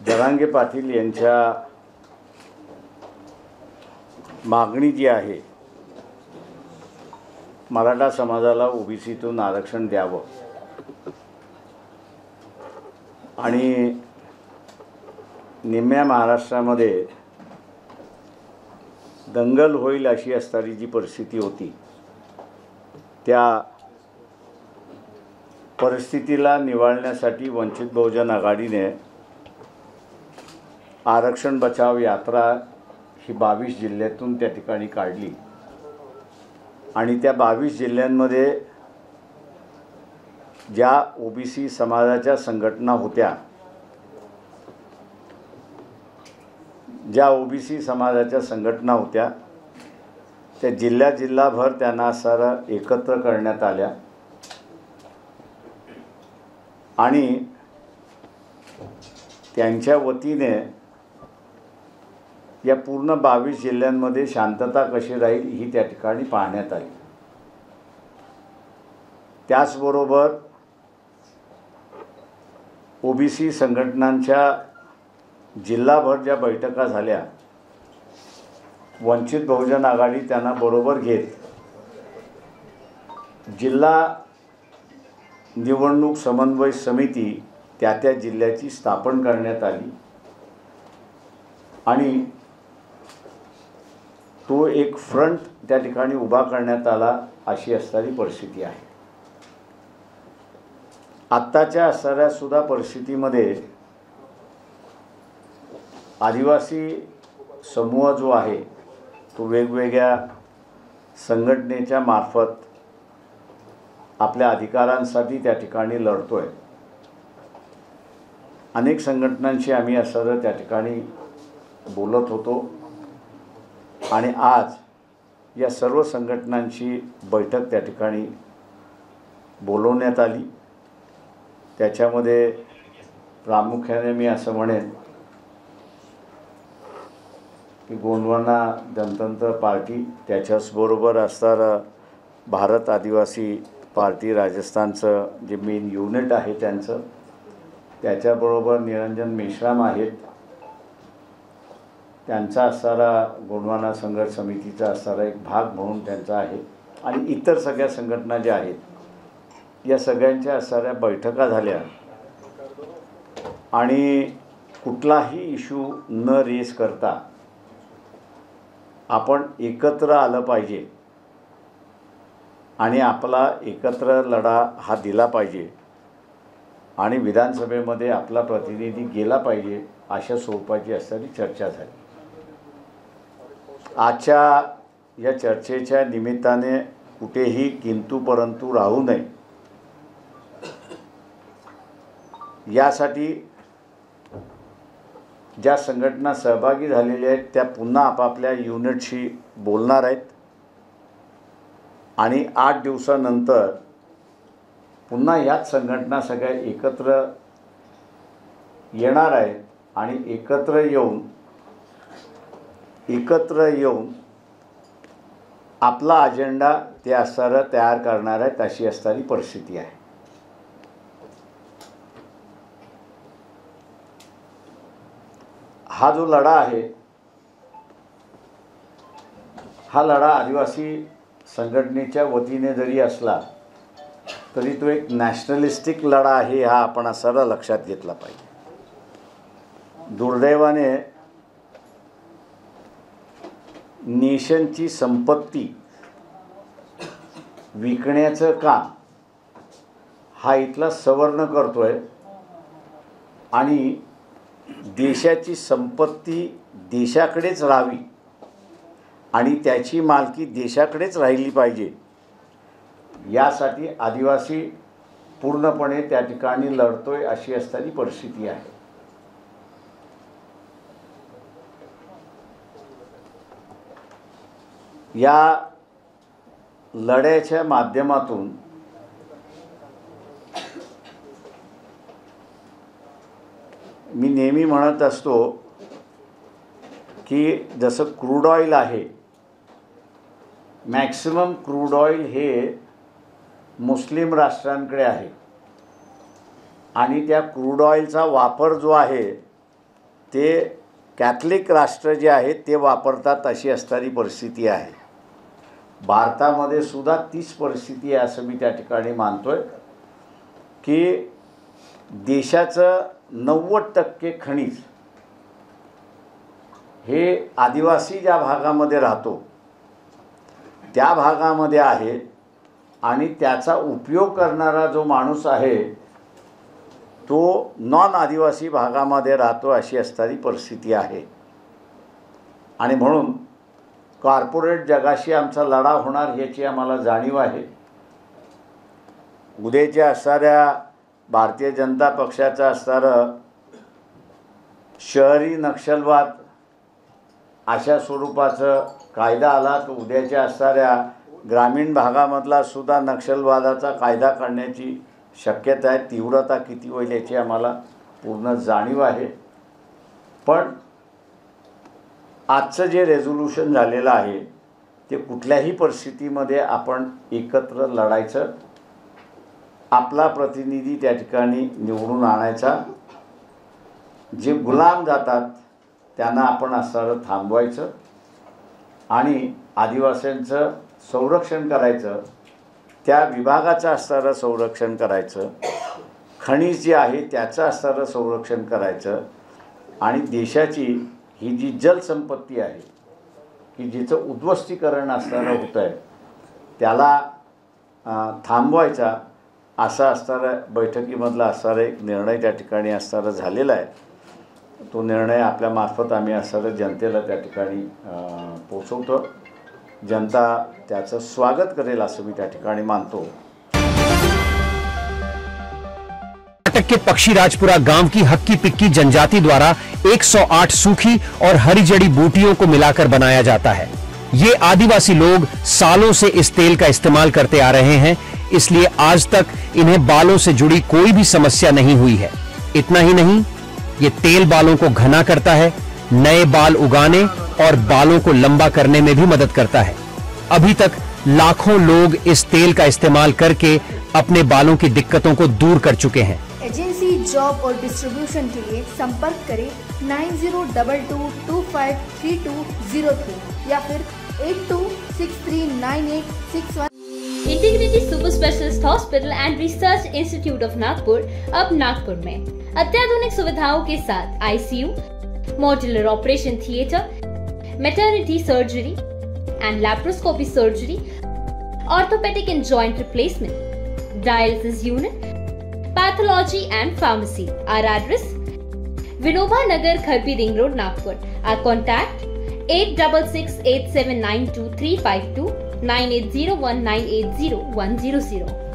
जरांगे पाटील यांच्या मागणी जी आहे, मराठा समाजाला ओबीसीतून आरक्षण द्यावं आणि निम्म्या महाराष्ट्रामध्ये दंगल होईल अशी असणारी जी परिस्थिती होती, त्या परिस्थितीला निवारण्यासाठी वंचित बहुजन आघाडीने आरक्षण बचाव यात्रा ही 22 जिल्ह्यातून त्या ठिकाणी काढली आणि त्या 22 जिल्ह्यांमध्ये ज्या ओबीसी समाजाच्या संघटना होत्या, त्या जिल्हाभर त्यांना सारा एकत्र करण्यात आल्या आणि त्यांच्या वतीने या पूर्ण 22 जिल्ह्यांमध्ये शांतता कशी राहील ही त्या ठिकाणी पाहण्यात आली। त्याचबरोबर ओबीसी संघटनांच्या जिल्हाभर ज्या बैठका झाल्या, वंचित बहुजन आघाडी त्यांना बरोबर घेत जिल्हा निवडणूक समन्वय समिती त्या जिल्ह्याची स्थापन करण्यात आली आणि तो एक फ्रंट त्या ठिकाणी उभा करण्यात आला अशी असणारी परिस्थिती आहे। आत्ताच्या असणाऱ्या सुद्धा परिस्थितीमध्ये आदिवासी समूह जो आहे तो वेगवेगळ्या संघटनेच्या मार्फत आपल्या अधिकारांसाठी त्या ठिकाणी लढतोय। अनेक संघटनांशी आम्ही असं त्या ठिकाणी बोलत होतो आणि आज या सर्व संघटनांची बैठक त्या ठिकाणी बोलवण्यात आली। त्याच्यामध्ये प्रामुख्याने मी असं म्हणेन की गोंडवाना जनतंत्र पार्टी, त्याच्याचबरोबर असणारं भारत आदिवासी पार्टी राजस्थानचं जे मेन युनिट आहे त्यांचं, त्याच्याबरोबर निरंजन मेश्राम आहेत, त्यांचा असणारा गोंडवाना संघर्ष समितीचा असणारा एक भाग म्हणून त्यांचा आहे आणि इतर सगळ्या संघटना ज्या आहेत, या सगळ्यांच्या असणाऱ्या बैठका झाल्या आणि कुठलाही इश्यू न रेस करता आपण एकत्र आलं पाहिजे आणि आपला एकत्र लढा हा दिला पाहिजे आणि विधानसभेमध्ये आपला प्रतिनिधी गेला पाहिजे अशा स्वरूपाची असणारी चर्चा झाली। आजच्या या चर्चेच्या निमित्ताने कुठेही किंतु परंतु राहू नये यासाठी ज्या संघटना सहभागी झालेल्या आहेत त्या पुन्हा आपापल्या युनिटशी बोलणार आहेत आणि 8 दिवसानंतर पुन्हा याच संघटना सगळ्या एकत्र येणार आहेत आणि एकत्र येऊन आपला अजेंडा ते असणारा तयार करणार आहेत अशी असणारी परिस्थिती आहे। हा जो लढा आहे, हा लढा आदिवासी संघटनेच्या वतीने जरी असला तरी तो एक नॅशनलिस्टिक लढा आहे, हा आपण असं लक्षात घेतला पाहिजे। दुर्दैवाने नेशनची संपत्ती विकण्याचं काम हा इथला सवर्ण करतोय आणि देशाची संपत्ती देशाकडेच राहावी आणि त्याची मालकी देशाकडेच राहिली पाहिजे यासाठी आदिवासी पूर्णपणे त्या ठिकाणी लढतोय अशी असणारी परिस्थिती आहे। या लढ्याच्या माध्यमातून मी नेहमी म्हणत असतो की जसं क्रूड ऑइल आहे, मॅक्सिमम क्रूड ऑइल हे मुस्लिम राष्ट्रांकडे आहे आणि त्या क्रूड ऑइलचा वापर जो आहे ते कॅथलिक राष्ट्र जे आहे ते वापरतात अशी असणारी परिस्थिती आहे. भारतामध्ये सुद्धा तीच परिस्थिती आहे असं मी त्या ठिकाणी मानतोय की देशाचं 90% खनिज हे आदिवासी ज्या भागामध्ये राहतो त्या भागामध्ये आहे आणि त्याचा उपयोग करणारा जो माणूस आहे तो नॉन आदिवासी भागामध्ये राहतो अशी असणारी परिस्थिती आहे. आणि म्हणून कॉर्पोरेट जगाशी आमचा लढा होणार याची आम्हाला जाणीव आहे. उद्याच्या असणाऱ्या भारतीय जनता पक्षाचा असणारं शहरी नक्षलवाद अशा स्वरूपाचं कायदा आला तर उद्याच्या असणाऱ्या ग्रामीण भागामधला सुद्धा नक्षलवादाचा कायदा करण्याची शक्यता आहे. तीव्रता किती होईल याची आम्हाला पूर्ण जाणीव आहे. पण आजचं जे रेझोल्युशन झालेलं आहे ते कुठल्याही परिस्थितीमध्ये आपण एकत्र लढायचं, आपला प्रतिनिधी त्या ठिकाणी निवडून आणायचा, जे गुलाम जातात त्यांना आपण असणारं थांबवायचं आणि आदिवासींचं संरक्षण करायचं, त्या विभागाचं असणारं संरक्षण करायचं, खनिज जे आहे त्याचं असणारं संरक्षण करायचं आणि देशाची ही जी जलसंपत्ती आहे की जिचं उद्ध्वस्तीकरण असणारं होतं आहे त्याला थांबवायचा असा असणारा बैठकीमधला असणारा एक निर्णय त्या ठिकाणी असणारा झालेला आहे. तो निर्णय आपल्यामार्फत आम्ही असणारं जनतेला त्या ठिकाणी पोचवतो. जनता त्याचं स्वागत करेल असं मी त्या ठिकाणी मानतो. कर्नाटक के पक्षी राजपुरा गांव की हक्की पिक्की जनजाति द्वारा 108 सूखी और हरी जड़ी बूटियों को मिलाकर बनाया जाता है. ये आदिवासी लोग सालों से इस तेल का इस्तेमाल करते आ रहे हैं, इसलिए आज तक इन्हें बालों से जुड़ी कोई भी समस्या नहीं हुई है. इतना ही नहीं, ये तेल बालों को घना करता है, नए बाल उगाने और बालों को लंबा करने में भी मदद करता है. अभी तक लाखों लोग इस तेल का इस्तेमाल करके अपने बालों की दिक्कतों को दूर कर चुके हैं. एजेंसी, जॉब और डिस्ट्रीब्यूशन के लिए संपर्क करें 9022253203 या फिर 82639861. Integrity super specialist hospital end research institute of Nagpur अब नागपुर में अत्याधुनिक सुविधाओं के साथ ICU, modular operation theatre, maternity surgery end laparoscopy surgery, orthopaedic end joint replacement, dialysis unit, pathology end pharmacy. Our address: Vinoba Nagar, Kharbi Ring Road, Nagpur. Our contact: 8668792352 9801980100.